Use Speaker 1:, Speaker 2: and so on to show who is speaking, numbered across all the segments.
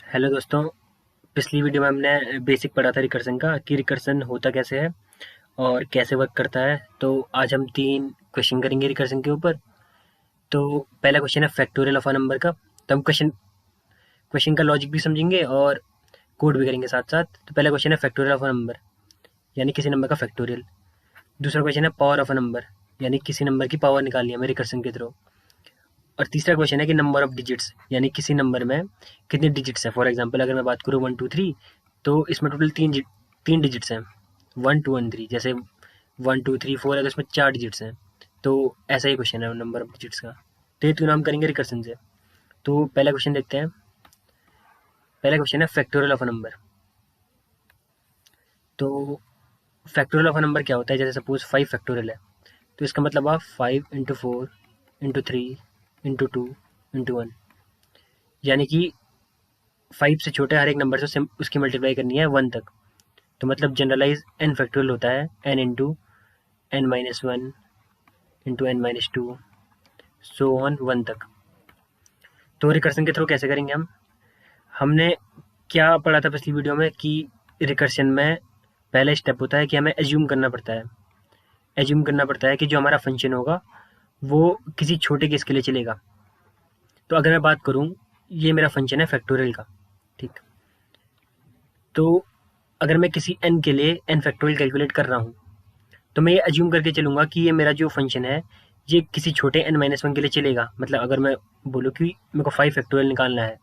Speaker 1: Hello दोस्तों। पिछली video में हमने बेसिक पढ़ा था रिकर्सन का कि रिकर्सन होता कैसे है और कैसे वर्क करता है। तो आज हम 3 क्वेश्चन करेंगे रिकर्सन के ऊपर। तो पहला क्वेश्चन है फैक्टोरियल ऑफ अ नंबर का। तो हम क्वेश्चन क्वेश्चन का लॉजिक भी समझेंगे और कोड भी करेंगे साथ साथ। तो पहला क्वेश्चन है फैक्टोरियल ऑफ अ नंबर, यानी किसी नंबर का फैक्टोरियल। दूसरा क्वेश्चन है पावर ऑफ अ नंबर, यानी किसी नंबर की पावर निकालनी है हमें रिकर्सन के थ्रू। और तीसरा क्वेश्चन है कि नंबर ऑफ डिजिट्स, यानी किसी नंबर में कितने डिजिट्स हैं। फॉर एग्जांपल अगर मैं बात करूँ 1 2 3, तो इसमें टोटल तीन डिजिट्स हैं, 1 2 1 3। जैसे 1 2 3 4 है तो इसमें 4 डिजिट्स हैं। तो ऐसा ही क्वेश्चन है नंबर ऑफ डिजिट्स का। तो ये तीनों हम करेंगे रिकर्सन से। तो पहला क्वेश्चन देखते हैं। पहला क्वेश्चन है फैक्टोरियल ऑफ अ नंबर। तो फैक्टोरियल ऑफ अ नंबर क्या होता है? जैसे सपोज 5 फैक्टोरियल है, तो इसका मतलब आप 5 इंटू 4 इंटू 3 इंटू 2 इंटू 1, यानी कि 5 से छोटे हर एक नंबर से उसकी मल्टीप्लाई करनी है 1 तक। तो मतलब जनरलाइज एन फैक्टोरियल होता है n into n minus one into n minus two, so on 1 तक। तो रिकर्सन के थ्रू कैसे करेंगे हम? हमने क्या पढ़ा था पिछली वीडियो में कि रिकर्सन में पहला स्टेप होता है कि हमें एज्यूम करना पड़ता है। एज्यूम करना पड़ता है कि जो हमारा फंक्शन होगा वो किसी छोटे केस के लिए चलेगा। तो अगर मैं बात करूँ, ये मेरा फंक्शन है फैक्टोरियल का, ठीक। तो अगर मैं किसी एन के लिए एन फैक्टोरियल कैलकुलेट कर रहा हूँ, तो मैं ये अज्यूम करके चलूंगा कि ये मेरा जो फंक्शन है ये किसी छोटे एन माइनस वन के लिए चलेगा। मतलब अगर मैं बोलूँ कि मेरे को 5 फैक्टोरियल निकालना है,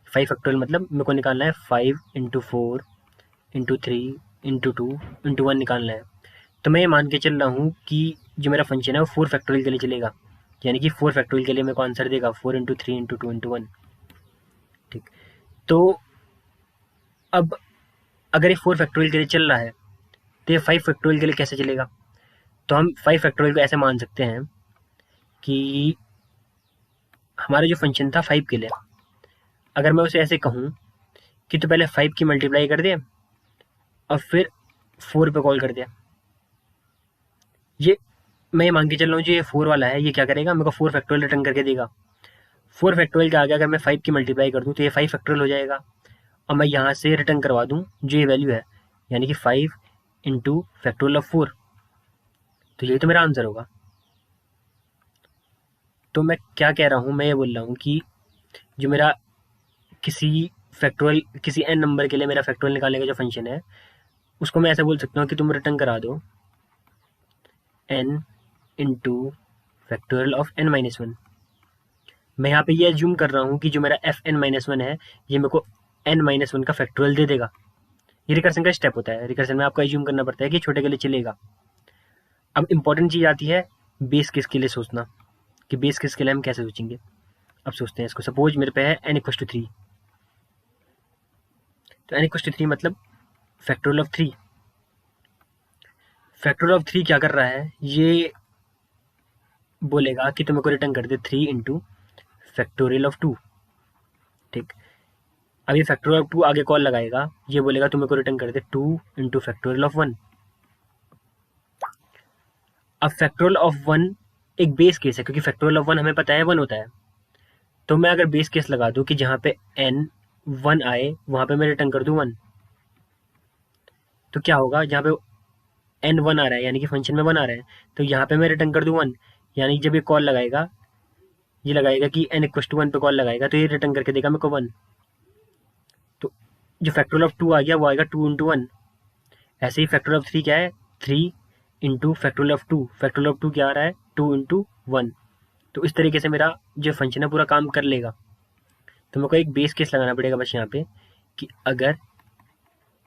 Speaker 1: 5 फैक्टोरियल मतलब मेरे को निकालना है 5 इंटू 4 इंटू 3 इंटू 2 इंटू 1 निकालना है। तो मैं ये मान के चल रहा हूँ कि जो मेरा फंक्शन है वो 4 फैक्टोरियल के लिए चलेगा, यानी कि 4 फैक्टोरियल के लिए मेरे को आंसर देगा 4 इंटू 3 इंटू 2 इंटू 1, ठीक। तो अब अगर ये 4 फैक्टोरियल के लिए चल रहा है, तो ये 5 फैक्टोरियल के लिए कैसे चलेगा? तो हम 5 फैक्टोरियल को ऐसे मान सकते हैं कि हमारा जो फंक्शन था 5 के लिए, अगर मैं उसे ऐसे कहूँ कि तो पहले 5 की मल्टीप्लाई कर दे और फिर 4 पे कॉल कर दिया। ये मैं ये मान के चल रहा हूँ जो ये 4 वाला है ये क्या करेगा, मेरे को 4 फैक्टोरियल रिटर्न करके देगा। 4 फैक्टोरियल के आगे अगर मैं 5 की मल्टीप्लाई कर दूँ तो ये 5 फैक्टोरियल हो जाएगा। और मैं यहाँ से रिटर्न करवा दूँ जो ये वैल्यू है, यानी कि 5 इंटू फैक्टोरियल ऑफ 4। तो यही तो मेरा आंसर होगा। तो मैं क्या कह रहा हूँ, मैं ये बोल रहा हूँ कि जो मेरा किसी फैक्टोरियल किसी एन नंबर के लिए मेरा फैक्टोरियल निकालने का जो फंक्शन है, उसको मैं ऐसे बोल सकता हूँ कि तुम रिटर्न करा दो n into factorial of n minus one. मैं यहाँ पे ये एज्यूम कर रहा हूँ कि जो मेरा एफ एन माइनस वन है ये मेरे को एन माइनस वन का फैक्टोरियल दे देगा। ये रिकर्सन का स्टेप होता है। रिकर्सन में आपको एज्यूम करना पड़ता है कि छोटे के लिए चलेगा। अब इंपॉर्टेंट चीज़ आती है बेस केस के लिए सोचना, कि बेस केस के लिए हम कैसे सोचेंगे। अब सोचते हैं इसको। सपोज मेरे पे है एन इक्वल टू 3, तो एन इक्वल टू 3 मतलब फैक्टोरियल ऑफ 3। फैक्टोरियल ऑफ 3 क्या कर रहा है, ये बोलेगा कि तुम्हें को रिटर्न कर दे 3 इंटू फैक्टोरियल ऑफ 2, ठीक। अब ये फैक्टोरियल ऑफ 2 आगे कॉल लगाएगा, ये बोलेगा तुम्हें को रिटर्न कर दे 2 इंटू फैक्टोरियल ऑफ 1। अब फैक्टोरियल ऑफ 1 एक बेस केस है, क्योंकि फैक्टोरियल ऑफ 1 हमें पता है 1 होता है। तो मैं अगर बेस केस लगा दूं कि जहां पे एन 1 आए वहां पे मैं रिटर्न कर दूं 1, तो क्या होगा, जहां पे एन 1 आ रहा है यानी कि फंक्शन में 1 आ रहा है, तो यहाँ पे मैं रिटर्न कर दूं 1। यानी जब ये कॉल लगाएगा, ये लगाएगा कि एन इक्वल टू 1 पे कॉल लगाएगा, तो ये रिटर्न करके देगा मेरे को 1। तो जो फैक्टोरियल ऑफ 2 आ गया वो आएगा 2 इंटू 1। ऐसे ही फैक्टोरियल ऑफ 3 क्या है, 3 into factorial of 2। Factorial of 2 क्या आ रहा है, 2 इंटू 1। तो इस तरीके से मेरा जो फंक्शन है पूरा काम कर लेगा। तो मेरे को एक बेस केस लगाना पड़ेगा बस यहाँ पे, कि अगर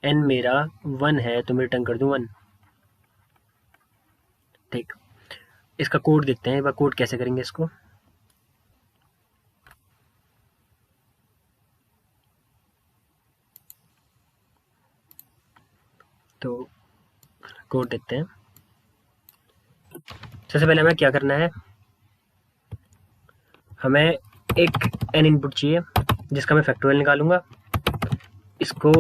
Speaker 1: एन मेरा 1 है तो मैं रिटर्न कर दूं 1, ठीक। इसका कोड देखते हैं एक बार, कोड कैसे करेंगे इसको। तो कोड देखते हैं। सबसे पहले हमें क्या करना है, हमें एक एन इनपुट चाहिए जिसका मैं फैक्टोरियल निकालूंगा। इसको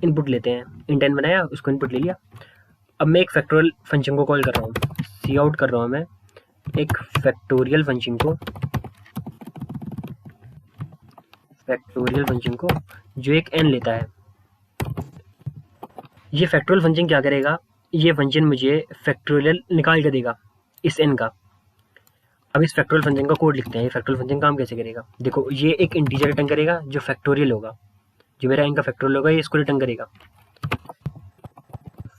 Speaker 1: इनपुट लेते हैं, इंट एन बनाया, उसको इनपुट ले लिया। अब मैं एक फैक्टोरियल फंक्शन को कॉल कर रहा हूँ, सी आउट कर रहा हूँ मैं एक फैक्टोरियल फंक्शन को, फैक्टोरियल फंक्शन को जो एक n लेता है। ये फैक्टोरियल फंक्शन क्या करेगा, ये फंक्शन मुझे फैक्टोरियल निकाल के देगा इस n का। अब इस फैक्टोरियल फंक्शन का कोड लिखते हैं। ये फैक्टोरियल फंक्शन काम कैसे करेगा, देखो ये एक इंटीजर रिटर्न करेगा जो फैक्टोरियल होगा, जो मेरा n का फैक्टोरियल होगा ये इसको रिटर्न करेगा।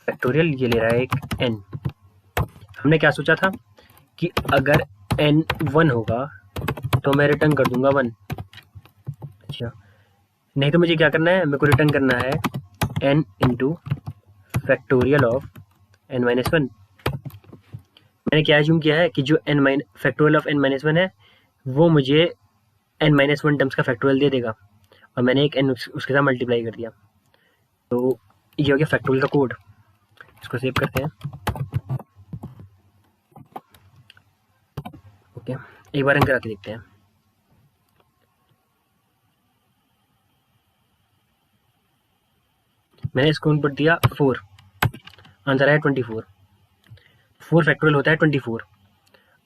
Speaker 1: फैक्टोरियल ये ले रहा है एक n। हमने क्या सोचा था कि अगर n 1 होगा तो मैं रिटर्न कर दूंगा 1। अच्छा, नहीं तो मुझे क्या करना है, मेरे को रिटर्न करना है n into factorial of n minus 1। मैंने क्या एज्यूम किया है कि जो फैक्टोरियल ऑफ n माइनस 1 है वो मुझे n माइनस 1 टर्म्स का फैक्टोरियल दे देगा, और मैंने एक n उसके साथ मल्टीप्लाई कर दिया। तो ये हो गया फैक्टोरियल का कोड। इसको सेव करते हैं। ओके, एक बार रन करा के देखते हैं। मैंने इसको इनपुट दिया 4, आंसर है 24। 4 फैक्टोरियल होता है 24।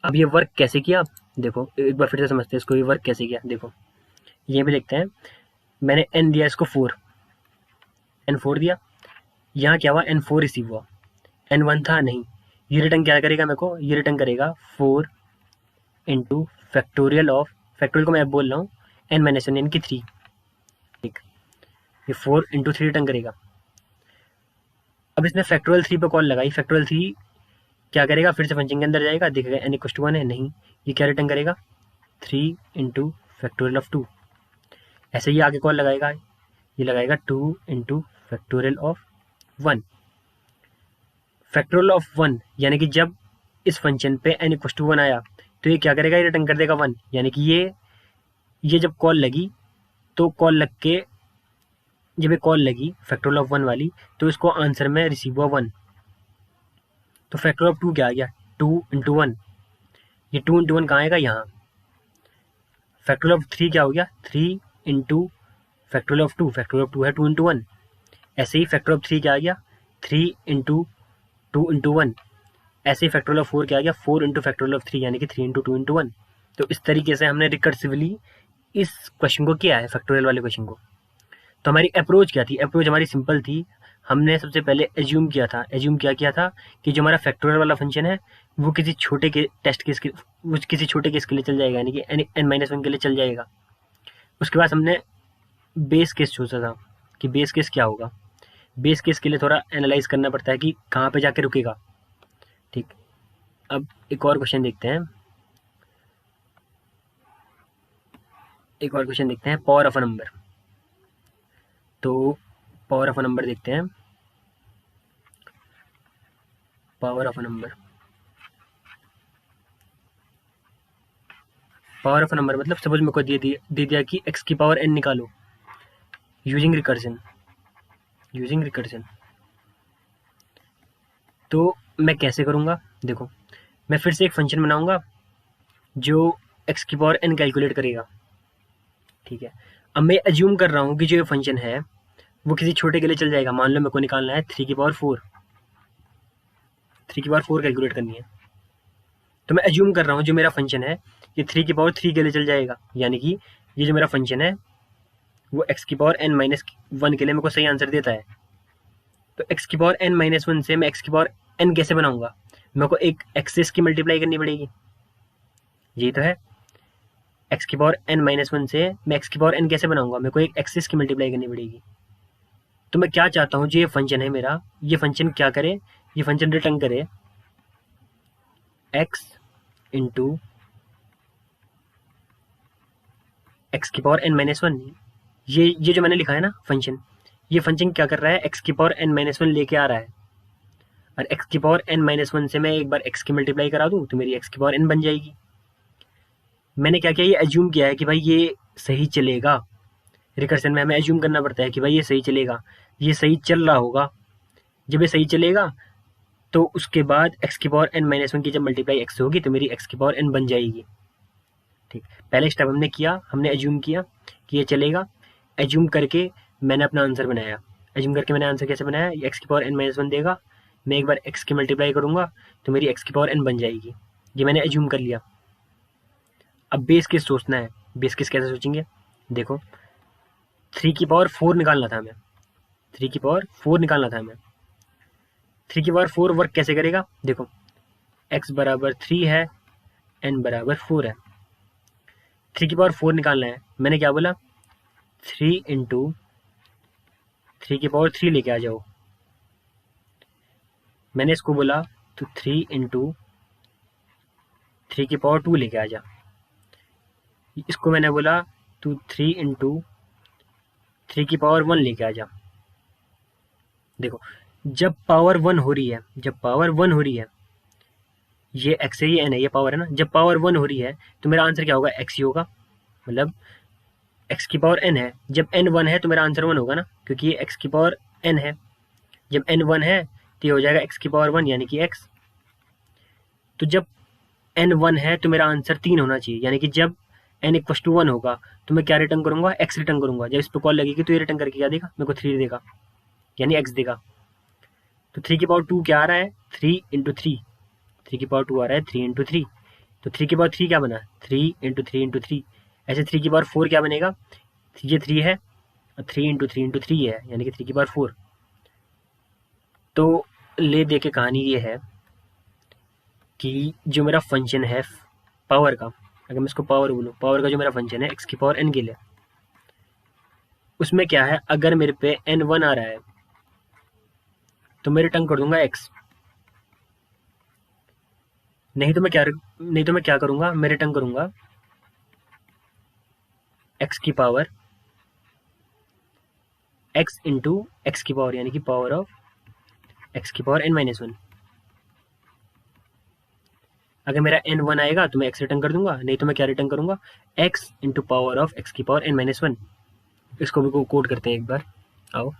Speaker 1: अब ये वर्क कैसे किया, देखो एक बार फिर से समझते हैं इसको, ये वर्क कैसे किया। देखो ये भी देखते हैं, मैंने n दिया इसको 4, n4 दिया, यहाँ क्या हुआ n4 रिसीव हुआ, n1 था नहीं। ये रिटर्न क्या करेगा मेरे को, ये रिटर्न करेगा 4 इंटू फैक्टोरियल ऑफ, फैक्टोरियल को मैं बोल रहा हूँ n माइनस 1 यानी कि 3। ठीक, ये 4 इंटू 3 रिटर्न करेगा। अब इसने फैक्टोरियल 3 पे कॉल लगाई, फैक्टोरियल 3 क्या करेगा, फिर से फंक्शन के अंदर जाएगा, देखेगा n इक्वल टू 1 है, नहीं, ये क्या रिटर्न करेगा 3 इंटू फैक्टोरियल ऑफ 2। ऐसे ही आगे कॉल लगाएगा, ये लगाएगा 2 into factorial of 1। Factorial of 1 यानी कि जब इस फंक्शन पे n इक्वल टू 1 आया तो ये क्या करेगा, ये रिटर्न कर देगा 1। यानी कि ये जब कॉल लगी तो कॉल लग के, जब ये कॉल लगी फैक्टोरियल ऑफ 1 वाली, तो इसको आंसर में रिसीव हुआ 1। तो फैक्टोरियल ऑफ 2 क्या आ गया, 2 इंटू 1। ये 2 इंटू 1 कहाँ आएगा, यहाँ। फैक्टोरियल ऑफ 3 क्या हो गया, 3 into factorial of 2, factorial of 2 है 2 इंटू 1। ऐसे ही फैक्टोरियल ऑफ 3 क्या आ गया, 3 इंटू 2 इंटू 1। ऐसे ही फैक्टोरियल ऑफ 4 क्या आ गया, 4 इंटू फैक्टोरियल ऑफ 3 यानी कि 3 इंटू 2 इंटू 1। तो इस तरीके से हमने रिकर्सिवली इस क्वेश्चन को किया है, फैक्टोरियल वाले क्वेश्चन को। तो हमारी अप्रोच क्या थी, अप्रोच हमारी सिंपल थी। हमने सबसे पहले एज्यूम किया था कि जो हमारा फैक्टोरियल वाला फंक्शन है वो किसी छोटे के टेस्ट केस के, वो किसी छोटे केस के लिए चल जाएगा, यानी कि n माइनस 1 के लिए चल जाएगा। उसके बाद हमने बेस केस सोचा था कि बेस केस क्या होगा। बेस केस के लिए थोड़ा एनालाइज करना पड़ता है कि कहाँ पे जाके रुकेगा। ठीक, अब एक और क्वेश्चन देखते हैं, पावर ऑफ अ नंबर। तो पावर ऑफ अ नंबर देखते हैं, power of a number. Power of a number मतलब सपोज मेरे को दे दिया कि x की पावर n निकालो यूजिंग रिकर्जन। तो मैं कैसे करूँगा, देखो मैं फिर से एक फंक्शन बनाऊंगा जो x की पावर n कैलकुलेट करेगा। ठीक है, अब मैं एज्यूम कर रहा हूँ कि जो ये फंक्शन है वो किसी छोटे के लिए चल जाएगा। मान लो मेरे को निकालना है 3 की पावर 4 कैलकुलेट करनी है। तो मैं एज्यूम कर रहा हूँ जो मेरा फंक्शन है ये 3 की पावर 3 के लिए चल जाएगा, यानी कि ये जो मेरा फंक्शन है वो x की पावर n माइनस 1 के लिए मेरे को सही आंसर देता है। तो x की पावर n माइनस 1 से मैं x की पावर n कैसे बनाऊंगा, मेरे को एक एक्सेस की मल्टीप्लाई करनी पड़ेगी, यही तो है। x की पावर n माइनस 1 से मैं x की पावर n कैसे बनाऊंगा, मेरे को एक एक्सेस की मल्टीप्लाई करनी पड़ेगी। तो मैं क्या चाहता हूँ, जो ये फंक्शन है मेरा, ये फंक्शन क्या करे, ये फंक्शन रिटर्न करे x इंटू एक्स की पावर n माइनस 1। ये जो मैंने लिखा है ना फंक्शन, ये फंक्शन क्या कर रहा है, x की पावर n माइनस 1 लेके आ रहा है। और x की पावर n माइनस 1 से मैं एक बार x की मल्टीप्लाई करा दूं तो मेरी x की पावर n बन जाएगी। मैंने क्या किया, ये एज्यूम किया है कि भाई ये सही चलेगा। रिकर्सन में हमें एज्यूम करना पड़ता है कि भाई ये सही चलेगा, ये सही चल रहा होगा। जब ये सही चलेगा तो उसके बाद x की पावर n माइनस 1 की जब मल्टीप्लाई x से होगी तो मेरी x की पावर n बन जाएगी। ठीक, पहले स्टेप हमने किया, हमने एज्यूम किया कि ये चलेगा। एज्यूम करके मैंने अपना आंसर बनाया। एज्यूम करके मैंने आंसर कैसे बनाया, ये x की पावर n माइनस 1 देगा, मैं एक बार x की मल्टीप्लाई करूंगा तो मेरी x की पावर n बन जाएगी। ये मैंने एज्यूम कर लिया। अब बेस केस सोचना है। बेस केस कैसे सोचेंगे, देखो 3 की पावर 4 निकालना था हमें, 3 की पावर 4 निकालना था हमें। 3 की पावर 4 वर्क कैसे करेगा, देखो x बराबर 3 है, n बराबर 4 है। 3 की पावर 4 निकालना है, मैंने क्या बोला, 3 इंटू 3 की पावर 3 लेके आ जाओ। मैंने इसको बोला तो 3 इंटू 3 की पावर 2 लेके आ जा। इसको मैंने बोला तू 3 इंटू 3 की पावर 1 लेके आ जा। देखो जब पावर 1 हो रही है, जब पावर 1 हो रही है, ये x है, ये n है, ये पावर है ना, जब पावर 1 हो रही है तो मेरा आंसर क्या होगा, x ही होगा। मतलब x की पावर n है, जब n 1 है तो मेरा आंसर 1 होगा ना, क्योंकि ये x की पावर n है। जब n 1 है तो ये हो जाएगा x की पावर 1 यानी कि x। तो जब n 1 है तो मेरा आंसर 3 होना चाहिए, यानी कि जब n इक्वस टू 1 होगा तो मैं क्या रिटर्न करूंगा, x रिटर्न करूंगा। जब इस पर कॉल लगेगी तो ये रिटर्न करके क्या देगा, मेरे को 3 देगा, यानी x देगा। तो 3 की पावर 2 क्या आ रहा है, 3 इंटू 3, 3 की पावर 2 आ रहा है 3 इंटू 3। तो 3 की पावर 3 क्या बना, 3 इंटू 3 इंटू 3। ऐसे 3 की पावर 4 क्या बनेगा, ये 3 है और 3 इंटू 3 इंटू 3 है, यानी कि 3 की पावर 4। तो ले दे के कहानी ये है कि जो मेरा फंक्शन है पावर का, अगर मैं इसको पावर बोलूँ, पावर का जो मेरा फंक्शन है एक्स की पावर n के लिए, उसमें क्या है, अगर मेरे पे n 1 आ रहा है तो मैं रिटर्न कर दूंगा x। नहीं तो मैं क्या करूंगा, मैं रिटर्न करूंगा x की पावर x इंटू एक्स की पावर, यानी कि पावर ऑफ x की पावर n माइनस 1। अगर मेरा n 1 आएगा तो मैं x रिटर्न कर दूंगा, नहीं तो मैं क्या रिटर्न करूंगा, x into power of x की पावर n माइनस 1। इसको भी कोड करते हैं एक बार, आओ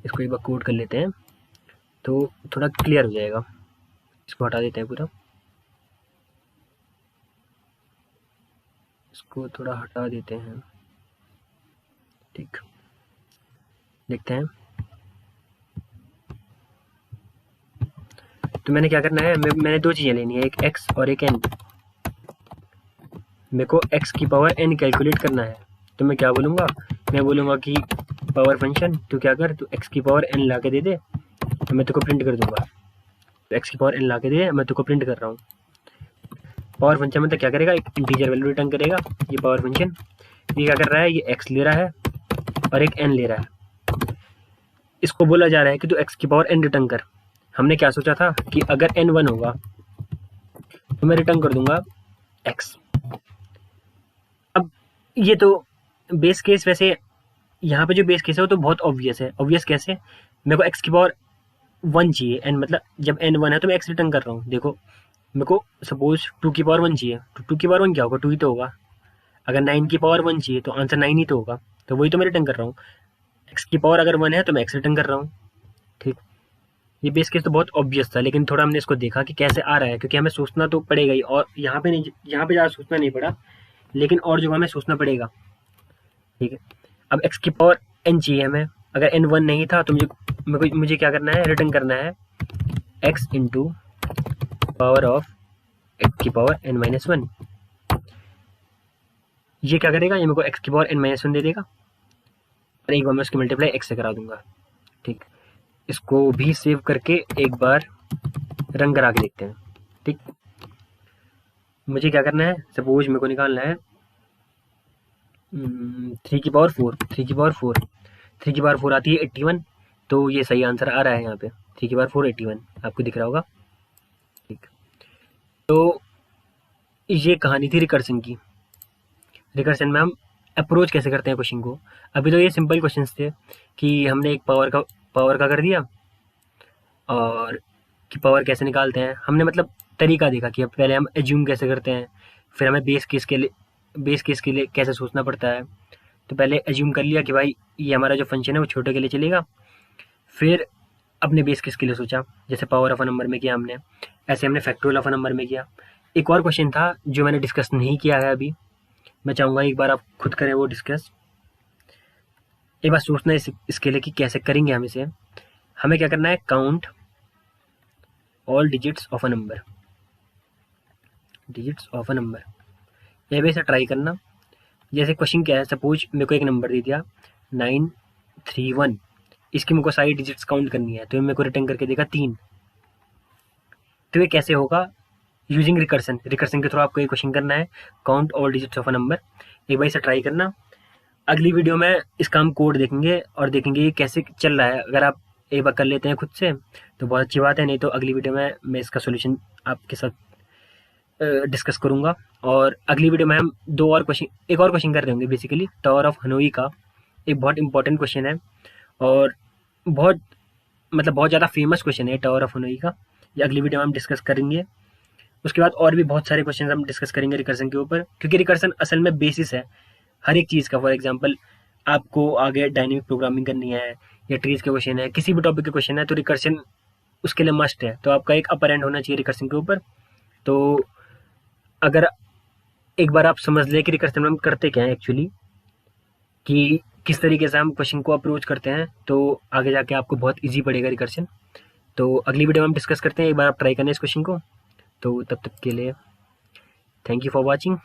Speaker 1: इसको एक बार कोड कर लेते हैं तो थोड़ा क्लियर हो जाएगा। इसको हटा देते हैं पूरा, इसको थोड़ा हटा देते हैं, ठीक, देखते हैं। तो मैंने क्या करना है, मैंने दो चीज़ें लेनी है, एक x और एक n। मेरे को x की पावर n कैलकुलेट करना है, तो मैं क्या बोलूँगा, मैं बोलूँगा कि पावर फंक्शन तू क्या कर, तू x की पावर n ला के दे दे, तो मैं तुझको प्रिंट कर दूंगा। तो x की पावर n ला के दे दे, मैं तुझको प्रिंट कर रहा हूँ। पावर फंक्शन मतलब क्या करेगा, एक इंटीजर वैल्यू रिटर्न करेगा। ये पावर फंक्शन ये क्या कर रहा है, ये x ले रहा है और एक n ले रहा है। इसको बोला जा रहा है कि तू x की पावर n रिटर्न कर। हमने क्या सोचा था कि अगर n 1 होगा तो मैं रिटर्न कर दूंगा x। अब ये तो बेस केस, वैसे यहाँ पे जो बेस केस है वो तो बहुत ऑब्वियस है। ऑब्वियस कैसे, मेरे को एक्स की पावर 1 चाहिए, एन मतलब जब n 1 है तो मैं एक्स रिटर्न कर रहा हूँ। देखो मेरे को सपोज 2 की पावर 1 चाहिए, तो 2 की पावर 1 क्या होगा, 2 ही तो होगा। अगर 9 की पावर 1 चाहिए तो आंसर 9 ही तो होगा, तो वही तो मैं रिटर्न कर रहा हूँ। एक्स की पावर अगर 1 है तो मैं एक्स रिटर्न कर रहा हूँ, ठीक। ये बेस केस तो बहुत ऑब्वियस था, लेकिन थोड़ा हमने इसको देखा कि कैसे आ रहा है, क्योंकि हमें सोचना तो पड़ेगा ही, और यहाँ पे नहीं, यहाँ पे ज़्यादा सोचना नहीं पड़ा, लेकिन और जगह हमें सोचना पड़ेगा, ठीक है। अब एक्स की पावर n चाहिए हमें, अगर n 1 नहीं था तो मुझे क्या करना है, रिटर्न करना है x into power of x की पावर n माइनस 1। ये क्या करेगा, ये मेरे को x की पावर n माइनस 1 दे देगा, और एक बार मैं उसकी मल्टीप्लाई x से करा दूंगा, ठीक। इसको भी सेव करके एक बार रंग करा के देखते हैं, ठीक। मुझे क्या करना है, सपोज मेरे को निकालना है 3 की पावर 4, 3 की पावर 4, 3 की पावर 4 आती है 81, तो ये सही आंसर आ रहा है यहाँ पे, 3 की पावर 4 81 आपको दिख रहा होगा, ठीक। तो ये कहानी थी रिकर्सन की। रिकर्सन में हम अप्रोच कैसे करते हैं क्वेश्चन को। अभी तो ये सिंपल क्वेश्चंस थे कि हमने एक पावर का कर दिया, और कि पावर कैसे निकालते हैं हमने, मतलब तरीका देखा कि अब पहले हम एज्यूम कैसे करते हैं, फिर हमें बेस केस के लिए कैसे सोचना पड़ता है। तो पहले एज्यूम कर लिया कि भाई ये हमारा जो फंक्शन है वो छोटे के लिए चलेगा, फिर अपने बेस केस के लिए सोचा, जैसे पावर ऑफ अ नंबर में किया हमने, ऐसे हमने फैक्टोरियल ऑफ अ नंबर में किया। एक और क्वेश्चन था जो मैंने डिस्कस नहीं किया है अभी, मैं चाहूँगा एक बार आप खुद करें वो डिस्कस, एक बार सोचना इसके लिए कि कैसे करेंगे हम इसे। हमें क्या करना है, count all digits of a number, digits of a number. ये भी ऐसा ट्राई करना। जैसे क्वेश्चन क्या है, सपोज मेरे को एक नंबर दे दिया 931, इसकी मेरे को सारी डिजिट्स काउंट करनी है, तो मेरे को रिटर्न करके देगा 3। तो ये कैसे होगा? Using recursion. रिकर्सन के थ्रू आपको ये क्वेश्चन करना है, count all digits of a number. एक बार इसे ट्राई करना। अगली वीडियो में इसका हम कोड देखेंगे और देखेंगे ये कैसे चल रहा है। अगर आप एक बार कर लेते हैं खुद से तो बहुत अच्छी बात है, नहीं तो अगली वीडियो में मैं इसका सोल्यूशन आपके साथ डिस्कस करूंगा। और अगली वीडियो में हम एक और क्वेश्चन कर रहे होंगे, बेसिकली टावर ऑफ हनोई का। एक बहुत इंपॉर्टेंट क्वेश्चन है और बहुत बहुत ज़्यादा फेमस क्वेश्चन है टावर ऑफ हनोई का। ये अगली वीडियो में हम डिस्कस करेंगे। उसके बाद और भी बहुत सारे क्वेश्चन हम डिस्कस करेंगे रिकर्सन के ऊपर, क्योंकि रिकर्सन असल में बेसिस है हर एक चीज़ का। फॉर एग्जाम्पल आपको आगे डायनेमिक प्रोग्रामिंग करनी है या ट्रीज के क्वेश्चन है, किसी भी टॉपिक के क्वेश्चन है, तो रिकर्सन उसके लिए मस्ट है। तो आपका एक अपर एंड होना चाहिए रिकर्सन के ऊपर। तो अगर एक बार आप समझ लें कि रिकर्सन में हम करते क्या है एक्चुअली, कि किस तरीके से हम क्वेश्चन को अप्रोच करते हैं, तो आगे जाके आपको बहुत ईजी पड़ेगा रिकर्सन। तो अगली वीडियो में हम डिस्कस करते हैं। एक बार आप ट्राई करना इस क्वेश्चन को। तो तब तक के लिए थैंक यू फॉर वॉचिंग।